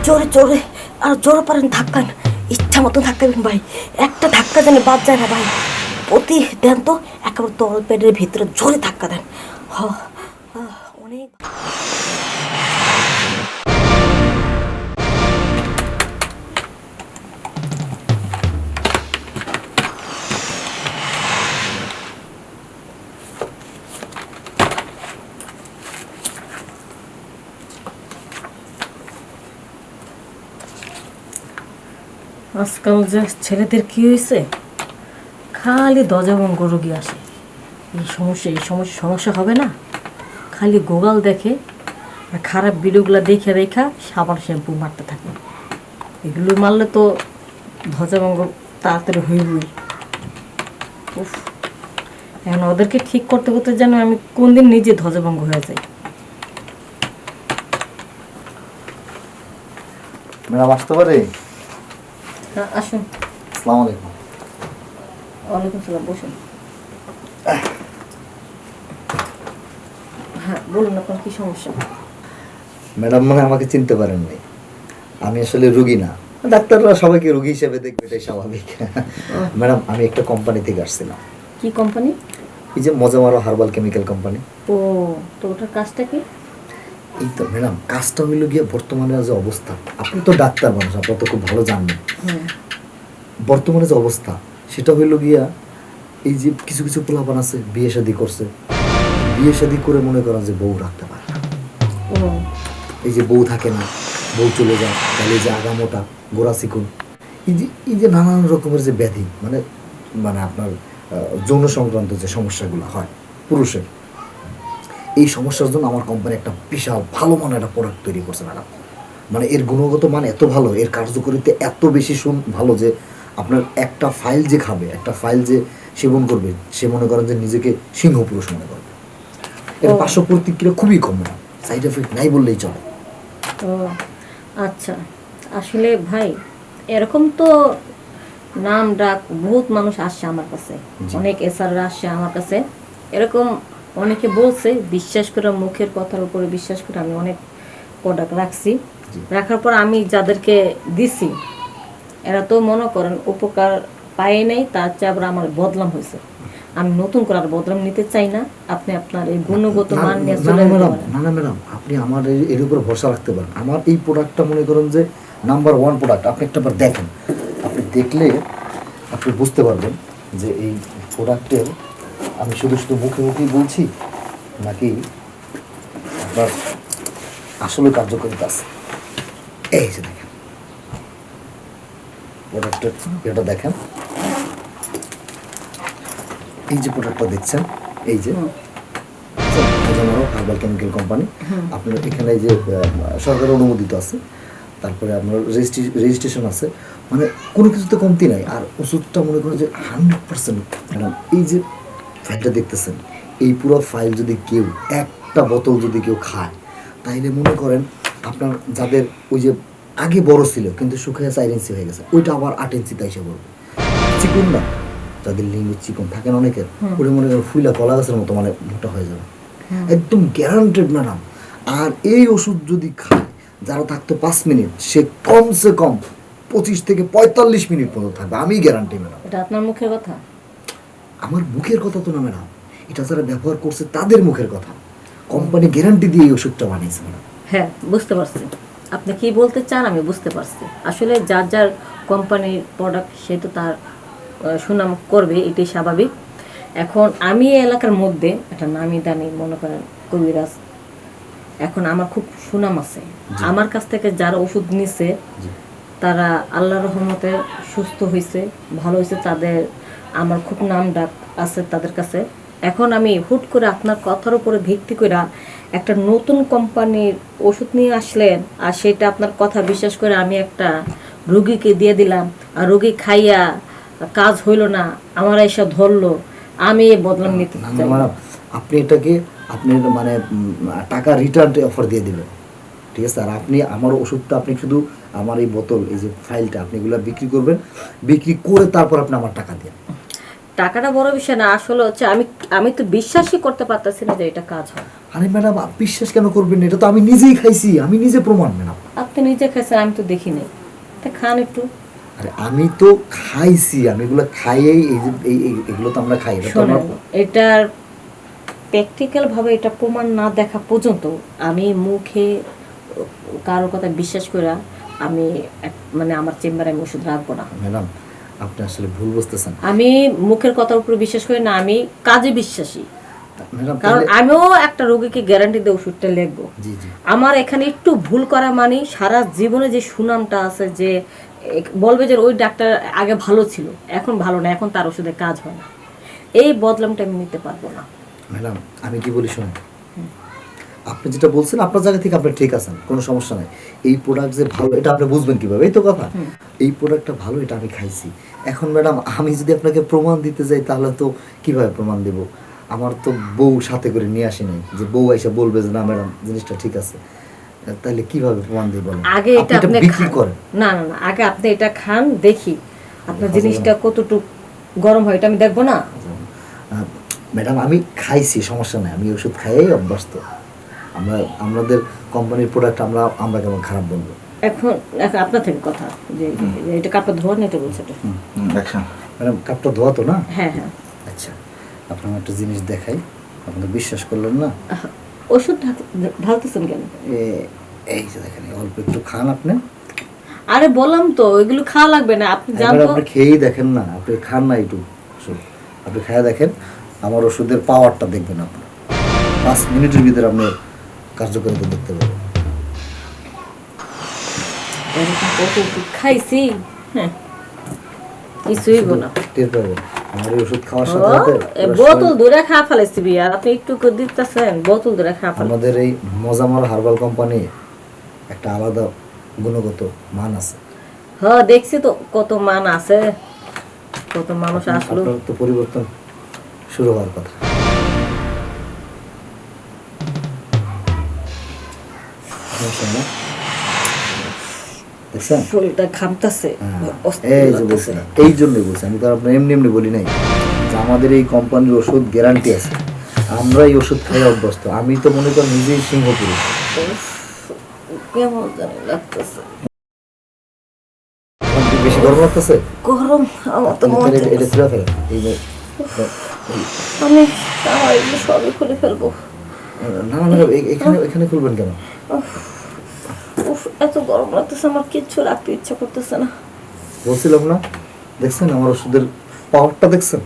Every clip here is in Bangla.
জোরে জোরে আর জোরে পারেন ধাক্কান, ইচ্ছা মতো ধাক্কাবেন ভাই, একটা ধাক্কা যেন বাদ যায় না ভাই। অতি দেন তো একেবারে তল পেটের ভিতরে জোরে ধাক্কা দেন। অনেক আজকাল যে ছেলেদের কি হয়েছে, খালি দজাবঙ্গ রোগী আসে। এই সমস্যা হবে না, খালি গুগল দেখে আর খারাপ ভিডিওগুলো দেখে দেখা সাবান শ্যাম্পু মারতে থাকে। এগুলো মারলে তো ধ্বজাভঙ্গ তাড়াতাড়ি হইবই। উফ, এখন ওদেরকে ঠিক করতে করতে যেন আমি কোন দিন নিজে ধ্বজাভঙ্গ হয়ে যাই। ম্যাডাম আসতে পারে? আসুন। আসসালামু আলাইকুম। ওয়ালাইকুম সালাম, বসুন। হ্যাঁ বলুন, আপনার কি সমস্যা? ম্যাডাম মানে আমাকে চিনতে পারেন নাই, আমি আসলে রুগী না। ডাক্তাররা সবাইকে রুগী হিসেবে দেখবে, এটাই স্বাভাবিক। ম্যাডাম আমি একটা কোম্পানি থেকে আসছিলাম। কি কোম্পানি? এই যে মজামারো হার্বাল কেমিক্যাল কোম্পানি। ও, তো ওটার কাজটা কি? এই তো ম্যাডাম, কাজটা হইল গিয়ে বর্তমানে যে অবস্থা, আপনি তো ডাক্তার মানুষ, আপনার তো খুব ভালো জানবেন। বর্তমানে যে অবস্থা সেটা হইল গিয়া, এই যে কিছু কিছু পোলাপান আছে বিয়ে শাদী করছে, বিয়ে শাদী করে মনে করেন যে বউ রাখতে পারে না। এই যে বউ থাকে না, বউ চলে যায়, তাহলে এই যে আগামোটা গোড়া চিকুন, এই যে নানান রকমের যে ব্যাধি, মানে মানে আপনার যৌন সংক্রান্ত যে সমস্যাগুলো হয় পুরুষের, এই সমস্যার জন্য আমার কোম্পানি একটা বিশাল ভালো মানের একটা প্রোডাক্ট তৈরি করছে ম্যাডাম। মানে এর গুণগত মান এত ভালো, এর কার্যকারিতা এত বেশি ভালো যে আপনার একটা ফাইল যে খাবে, একটা ফাইল যে সেবন করবে, সে মনে করেন যে নিজেকে সিংহ পুরুষ মনে করবে। এর পার্শ্ব প্রতিক্রিয়া খুবই কম, সাইড এফেক্ট নাই বললেই চলে। ও আচ্ছা, আসলে ভাই এরকম তো নাম ডাক বহুত মানুষ আসছে আমার কাছে, অনেক এসআররা আসছে আমার কাছে, এরকম অনেকে বলছে, বিশ্বাস করে মুখের কথার উপরে বিশ্বাস করে আমি অনেক প্রোডাক্ট রাখছি। রাখার পর আমি যাদেরকে দিছি এরা তো মনে করেন উপকার পায় নাই, তার চেয়ে আবার আমার বদনাম হয়েছে। আমি নতুন করে আর বদনাম নিতে চাই না। আপনি আপনার এই গুণগত মান নিয়ে চলে যেতে পারেন। না ম্যাডাম, আপনি আমার এর উপর ভরসা রাখতে পারেন। আমার এই প্রোডাক্টটা মনে করেন যে নাম্বার 1 প্রোডাক্ট। আপনি একটা বার দেখেন, আপনি দেখলে আপনি বুঝতে পারবেন যে এই প্রোডাক্টের আমি শুধু শুধু মুখে মুখেই বলছি নাকি আপনার আসলে কার্যকারিতা আছে। এই যে দেখেন প্রোডাক্টের এটা দেখেন, এই যে প্রোডাক্টটা দেখছেন, এই যে হার্বাল কেমিক্যাল কোম্পানি, আপনার এখানে যে সরকারের অনুমোদিত আছে, তারপরে আপনার রেজিস্ট্রেশন আছে, মানে কোনো কিছুতে কমতি নাই। আর ওষুধটা মনে করেন যে 100%। ম্যাডাম এই যে ফাইলটা দেখতেছেন, এই পুরো ফাইল যদি কেউ একটা বোতল যদি কেউ খায়, তাইলে মনে করেন আপনার যাদের ওই যে আগে বড় ছিল কিন্তু শুকিয়ে 4 ইঞ্চি হয়ে গেছে, ওইটা আবার 8 ইঞ্চিতে এসে পড়বে। চিকুন না, যাদের লিঙ্গ চিকন থাকেন অনেকের, ওটা মনে করেন ফুইলা কলা গাছের মতো মানে মোটা হয়ে যাবে, একদম গ্যারান্টেড ম্যাডাম। আর এই ওষুধ যদি খায় যারা থাকতো 5 মিনিট, সে কমসে কম 25 থেকে 45 মিনিট পর্যন্ত থাকবে, আমি গ্যারান্টি ম্যাডাম। এটা আপনার মুখের কথা? আমার মুখের কথা তো না ম্যাডাম, এটা যারা ব্যবহার করছে তাদের মুখের কথা। কোম্পানি গ্যারান্টি দিয়ে এই ওষুধটা বানিয়েছে ম্যাডাম। হ্যাঁ বুঝতে পারছি আপনি কি বলতে চান, আমি বুঝতে পারছি। আসলে যার যার কোম্পানির প্রোডাক্ট সে তো তার সুনাম করবে, এটাই স্বাভাবিক। এখন আমি এই এলাকার মধ্যে একটা নামি দামি মনে করেন কবিরাজ, এখন আমার খুব সুনাম আছে। আমার কাছ থেকে যারা ওষুধ নিছে তারা আল্লাহর রহমতে সুস্থ হয়েছে, ভালো হয়েছে, তাদের আমার খুব নাম ডাক আছে তাদের কাছে। এখন আমি হুট করে আপনার কথার উপরে ভিত্তি করে একটা নতুন কোম্পানির ওষুধ নিয়ে আসলেন, আর সেটা আপনার কথা বিশ্বাস করে আমি একটা রোগীকে দিয়ে দিলাম, আর রোগী খাইয়া কাজ হইল না, আমার এসে ধরলো, আমি বদনাম নিতে চাই। আপনি এটাকে আপনি মানে টাকা রিটার্ন অফার দিয়ে দিবেন, ঠিক আছে? আর আপনি আমার ওষুধটা আপনি শুধু আমার এই বোতল, এই যে ফাইলটা আপনি এগুলো বিক্রি করবেন, বিক্রি করে তারপর আপনি আমার টাকা দেন। টাকাটা বড় বিষয় না, আসলে হচ্ছে আমি তো বিশ্বাসই করতে পারতেছি না যে এটা কাজ হয়। আরে ম্যাডাম বিশ্বাস কেন করবেন? এটা তো আমি নিজেই খাইছি, আমি নিজে প্রমাণ ম্যাডাম। আপনি নিজে খাইছেন, আমি তো দেখি নাই। তা খান একটু। আরে আমি তো খাইছি, আমি এগুলো খাইয়েই এই যে এগুলো তো আমরা খাই, এটা তো শোনেন, আমরা এটার প্র্যাকটিক্যাল ভাবে এটা প্রমাণ না দেখা পর্যন্ত আমি মুখে কারোর কথা বিশ্বাস করে আমি মানে আমার চেম্বারে আমি ওষুধ রাখবো না। ম্যাডাম আপনি আসলে ভুল বুঝতেছেন। আমি মুখের কথার উপরে বিশ্বাস করি না, আমি কাজে বিশ্বাসী। ম্যাডাম কারণ আমিও একটা রোগীকে গ্যারান্টি দিয়ে ওষুধটা লিখবো। জি জি আমার এখানে একটু ভুল করা মানে সারা জীবনে যে সুনামটা আছে, যে বলবে যে ওই ডাক্তার আগে ভালো ছিল, এখন ভালো না, এখন তার ওষুধে কাজ হয় না, এই বদলামটা আমি নিতে পারবো না। ম্যাডাম আমি কি বলি শুনুন, আপনি যেটা বলছেন আপনার জায়গা থেকে আপনি ঠিক আছেন, কোনো সমস্যা নাই। এই প্রোডাক্ট যে ভালো এটা আপনি বুঝবেন কিভাবে, এই তো কথা। এই প্রোডাক্টটা ভালো, এটা আমি খাইছি। এখন ম্যাডাম আমি যদি আপনাকে প্রমাণ দিতে যাই তাহলে তো কিভাবে প্রমাণ দেব? আমার তো বউ সাথে করে নিয়ে আসি নাই যে বউ এসে বলবে যে না ম্যাডাম জিনিসটা ঠিক আছে, তাহলে কিভাবে প্রমাণ দিব? আগে এটা আপনি বিক্রি খান। করেন। না না না, আগে আপনি এটা খান, দেখি আপনার জিনিসটা কতটুকু গরম হয়, এটা আমি দেখবো না। ম্যাডাম আমি খাইছি, সমস্যা নাই, আমি ওষুধ খাইয়েই অভ্যস্ত। আমরা আমাদের কোম্পানির প্রোডাক্ট আমরা কেমন খারাপ বলবো? এখন এখন আপনার থেকে কথা যে এটা কাপড় ধোয়া নিতে বলছে এটা। ম্যাডাম কাপটা ধোয়া তো না? হ্যাঁ হ্যাঁ। আচ্ছা আপনার একটা জিনিস দেখাই, আপনি তো বিশ্বাস করলেন না। ওষুধ ঢালতেছেন কেন? এই যে দেখেন অল্প একটু খান আপনি। আরে বললাম তো এগুলো খাওয়া লাগবে না, আপনি এবার জানতো। আপনি খেয়েই দেখেন না, আপনি খান না একটু ওষুধ, আপনি খেয়ে দেখেন, আমার ওষুধের পাওয়ারটা দেখবেন আপনি। 5 মিনিটের ভিতরে আপনি কার্যকারিতা দেখতে পাবেন। এরকম কত ওষুধ খাইছি, হ্যাঁ কিছুই না। টের পাবেন আমার এই ওষুধ খাওয়ার সাথে সাথে বোতল দূরে খাওয়া ফেলেছি বিয়া, আপনি একটু করে দিতেছেন, বোতল দূরে খাওয়া ফেলে। আমাদের এই মজামার হার্বাল কোম্পানি একটা আলাদা গুণগত মান আছে। হ্যাঁ দেখছি তো কত মান আছে, কত মানুষ আসলো। আপনার তো পরিবর্তন শুরু হওয়ার কথা। দেখছেন শরীরটা ঘামতাছে। এই যে বলছেন, এই জন্যই বলছি, আমি তো আর আপনার এমনি এমনি বলি নাই যে আমাদের এই কোম্পানির ওষুধ গ্যারান্টি আছে, আমরা এই ওষুধ খাই অভ্যস্ত। আমি তো মনে করি নিজেই সিংহ পুরুষ। কেমন জানি লাগতেছে, বেশি গরম লাগতেছে? গরম আমার তো মনে এটা এটা খুলে ফেলেন। এই যে আমি আমার এগুলো সবই খুলে ফেলবো। না না এখানে এখানে খুলবেন কেন? উফ এত গরম লাগতেছে, আমার কিচ্ছু রাখতে ইচ্ছা করতেছে না। বলছিলাম না, দেখছেন আমার ওষুধের পাওয়ারটা দেখছেন?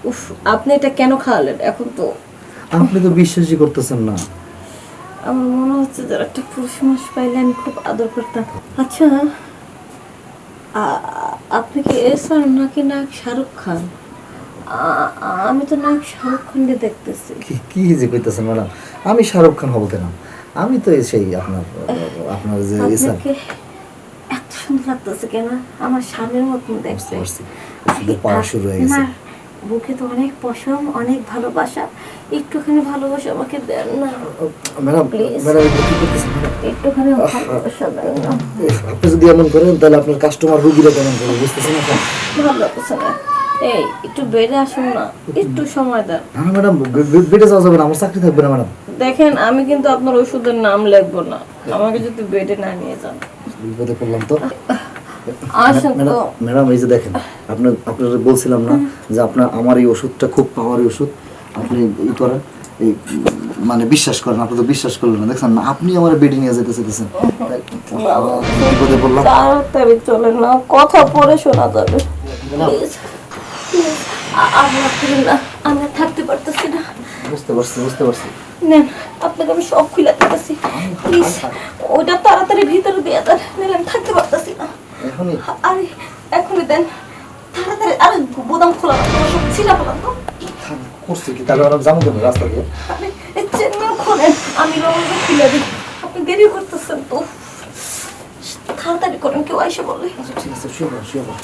উফ আপনি এটা কেন খাওয়ালেন? এখন তো আপনি তো বিশ্বাসই করতেছেন না। আমার মনে হচ্ছে যে একটা পুরুষ মানুষ পাইলে আমি খুব আদর করতাম। আচ্ছা আপনি কি এসার নাকি নায়ক শাহরুখ খান? আমি তো নায়ক শাহরুখ খানকে দেখতেছি। কি যে কইতেছেন ম্যাডাম, আমি শাহরুখ খান হব কেন? আমি তো সেই আপনার যে আপনাকে এত সুন্দর লাগতেছে কেন? আমার স্বামীর মতন দেখতে। ওষুধের পাওয়া শুরু হয়ে গেছে। বুকে তো অনেক পশম, অনেক ভালোবাসা, একটুখানি ভালোবাসা আমাকে দেন না ম্যাডাম। Please. ম্যাডাম এটা কি করতেছেন ম্যাডাম? একটুখানি ভালোবাসা দেন না। আপনি যদি এমন করেন তাহলে আপনার কাস্টমার রোগীরা কেমন করবে বুঝতেছেন না? ভালো লাগছে না। এই একটু বেড়ে আসুন না, একটু সময় দেন। না না ম্যাডাম, বেডে যাওয়া যাবে না, আমার চাকরি থাকবে না ম্যাডাম। দেখেন আমি কিন্তু আপনার ওষুধের নাম লিখবো না, আমাকে যদি বেডে না নিয়ে যান। বিপদে পড়লাম তো। আসুন তো। ম্যাডাম এই যে দেখেন, আপনার বলছিলাম না যে আমার এই ওষুধটা খুব পাওয়ারি ওষুধ, আপনি ই করেন, এই মানে বিশ্বাস করেন। আপনি তো বিশ্বাস করলেন না, দেখছেন না, আপনি আমার বেডে নিয়ে যেতে চাইতেছেন। বিপদে পড়লাম। তাড়াতাড়ি চলেন না, কথা পরে শোনা যাবে। প্লিজ আপনার খুলেন না, আমরা থাকতে পারতেছি না। বুঝতে পারছি। নেন আপনাকে আমি সব খুলে দিতেছি, প্লিজ ওইটা তাড়াতাড়ি ভিতরে দিয়ে দেন, নাহলে আমি থাকতে পারতেছি না। এখনই? আরে এখনই দেন তাড়াতাড়ি। আরে বোতাম খোলা না, তোমার সব ছিলা ফেলাম তো। করছি কি তাহলে? ওরা যাবো কেন রাস্তা দিয়ে? আপনি চেনটা খোলেন, আমি রোজা খুলে দিই। আপনি দেরি করতেছেন তো, তাড়াতাড়ি করেন, কেউ আইসে বলে। আচ্ছা ঠিক আছে, শুয়ে পড়ো।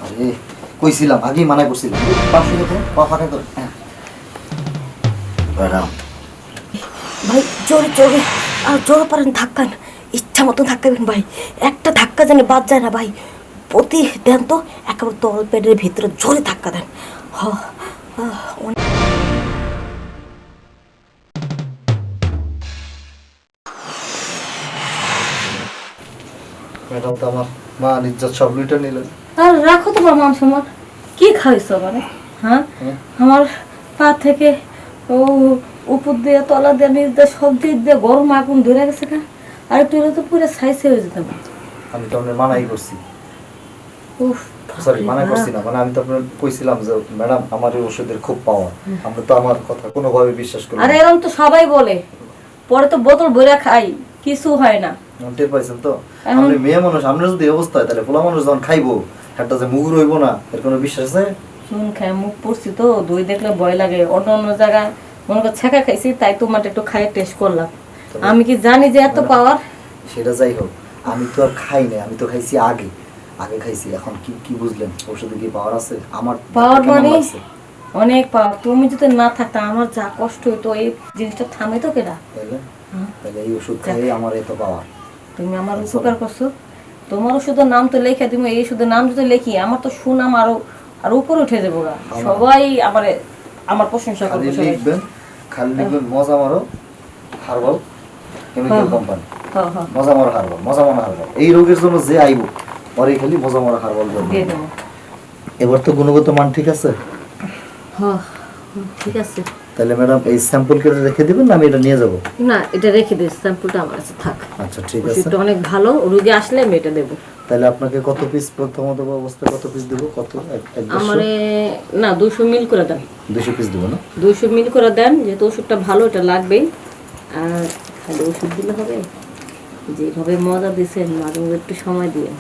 আরে কইছিলাম, আগেই মানা করছিলাম। পাশে দেখো, পা ফাঁকা করে। ম্যাডাম ভাই জোরে জোরে আর জোরে পারেন ধাক্কান, ইচ্ছা মতো ধাক্কাবেন ভাই, একটা ধাক্কা যেন বাদ যায় না ভাই। প্রতি দেন তো একেবারে তল পেটের ভিতরে জোরে ধাক্কা দেন। ম্যাডাম তো আমার মা ইজ্জত সব লুইটা নিলেন। আর রাখো তোমার মান সম্মান। কি খাইছো মানে? হ্যাঁ, আমার পা থেকে ও উপর দিয়ে তলা দিয়ে নিচ দিয়ে সব দিক দিয়ে গরম আগুন ধরে গেছে না। আর একটু হলে তো পুরো ছাইছে হয়ে যেতাম। আমি তো আপনার মানাই করছি, উফ, সরি মানা করছি না, মানে আমি তো আপনার কইছিলাম যে ম্যাডাম আমার এই ওষুধের খুব পাওয়ার, আপনি তো আমার কথা কোনোভাবে বিশ্বাস করেন আরে না। এরকম তো সবাই বলে, পরে তো বোতল ভরে খাই, কিছু হয় না। টের পাইছেন তো? আপনি মেয়ে মানুষ, আপনার যদি এই অবস্থা হয় তাহলে পোলা মানুষ যখন খাইবো একটা যে মুগুর হইব না, এর কোনো বিশ্বাস আছে? চুন খায় মুখ পড়ছি তো, দই দেখলে ভয় লাগে। অন্য অন্য জায়গায় মনে কর ছেঁকা খাইছি, তাই তোমার একটু খাইয়ে টেস্ট করলাম। আমি কি জানি যে এত পাওয়ার? সেটা যাই হোক, আমি তো আর খাই নাই, আমি তো খাইছি আগে আগে খাইছি। এখন কি কি বুঝলেন ওষুধে কি পাওয়ার আছে? আমার পাওয়ার কেমন মানে লাগছে? অনেক পাওয়ার। তুমি যদি না থাকতা আমার যা কষ্ট হইতো, এই জিনিসটা থামে তো কেডা? তাইলে তাহলে এই ওষুধ খাইয়ে আমার এত পাওয়ার। তুমি আমার উপকার করছো। তোমার ওষুধের নাম তো লেখা তুমি, এই ওষুধের নাম যদি লিখি আমার তো সুনাম আরো আর উপরে উঠে যাবো গা। সবাই আমার প্রশংসা খালি করবে সবাই। লিখবেন, খালি লিখবেন মজা মারো হার্বাল কেমিক্যাল কোম্পানি, হ্যাঁ হ্যাঁ, মজা মারো হার্বাল, মজা মারো হার্বাল। এই রোগের জন্য যে আইব পরে খালি মজা মারো হার্বাল দিয়ে দেবেন। দেবো। এবার তো গুণগত মান ঠিক আছে? হ্যাঁ ঠিক আছে। তাহলে ম্যাডাম এই স্যাম্পল কেটে রেখে দিবেন না আমি এটা নিয়ে যাব? না, এটা রেখে দিস, স্যাম্পলটা আমার কাছে থাক। আচ্ছা ঠিক আছে। ওষুধটা অনেক ভালো, রোগী আসলে আমি এটা দেবো। তাহলে আপনাকে কত পিস প্রথমত অবস্থায় কত পিস দেবো? কত আমারে না 200 মিল করে দেন। 200 পিস দেবো না? 200 মিল করে দেন, যেহেতু ওষুধটা ভালো, এটা লাগবেই। আর খালি ওষুধ দিলে হবে? যেভাবে মজা দিচ্ছেন মাঝে মাঝে একটু সময় দিয়ে।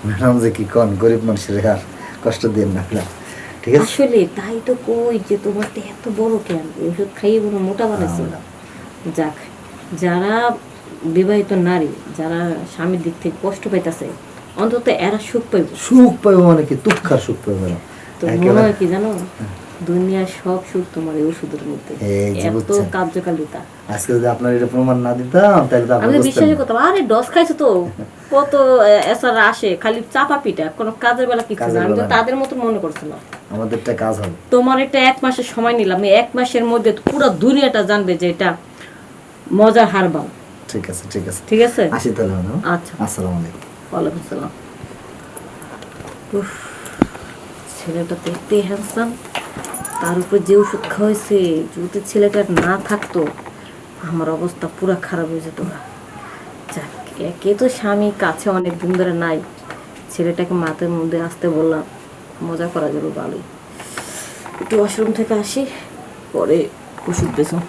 ম্যাডাম যে কি কন, গরিব মানুষের আর কষ্ট দিন না ম্যাডাম, ঠিক আছে? আসলে তাই তো কই যে তোমার তো এত বড় কেন, এই ওষুধ খাইয়ে কোনো মোটা বানাইছে। যাক, যারা বিবাহিত নারী, যারা স্বামীর দিক থেকে কষ্ট পাইতেছে, অন্তত এরা সুখ পাইব। সুখ পাইবো মানে কি? তুক্ষার সুখ পাইবো না। তো মনে হয় কি জানো, দুনিয়ার সব সুখ তোমার এই ওষুধের মধ্যে। এই যে এত বুঝছেন। কার্যকারিতা। আজকে যদি আপনার এটা প্রমাণ না দিতাম তাহলে তো আপনি আমি বুঝতেন বিশ্বাসই না। করতাম, আরে ডস খাইছো তো কত এসারা আসে, খালি চাপা পিঠা, কোনো কাজের বেলা কিছু না। আমি তো তাদের মতো মনে করছিলাম। আমাদেরটা কাজ হবে। তোমার এটা 1 মাসের সময় নিলাম, এই 1 মাসের মধ্যে পুরো দুনিয়াটা জানবে যে এটা মজার হারবাল। ঠিক আছে ঠিক আছে, ঠিক আছে, আসি তাহলে ম্যাডাম। আচ্ছা, আসসালামু আলাইকুম। ওয়ালাইকুম সালাম। উফ, ছেলেটা দেখতে হ্যান্ডসাম, তার উপর যে ওষুধ খাওয়াইছে, যদি ছেলেটা না থাকতো আমার অবস্থা পুরো খারাপ হয়ে যেত। যাক, একে তো স্বামী কাছে অনেক দিন ধরে নাই, ছেলেটাকে মাথার মধ্যে আসতে বললাম, মজা করা যাবে ভালোই। একটু ওয়াশরুম থেকে আসি, পরে ওষুধ পেছন।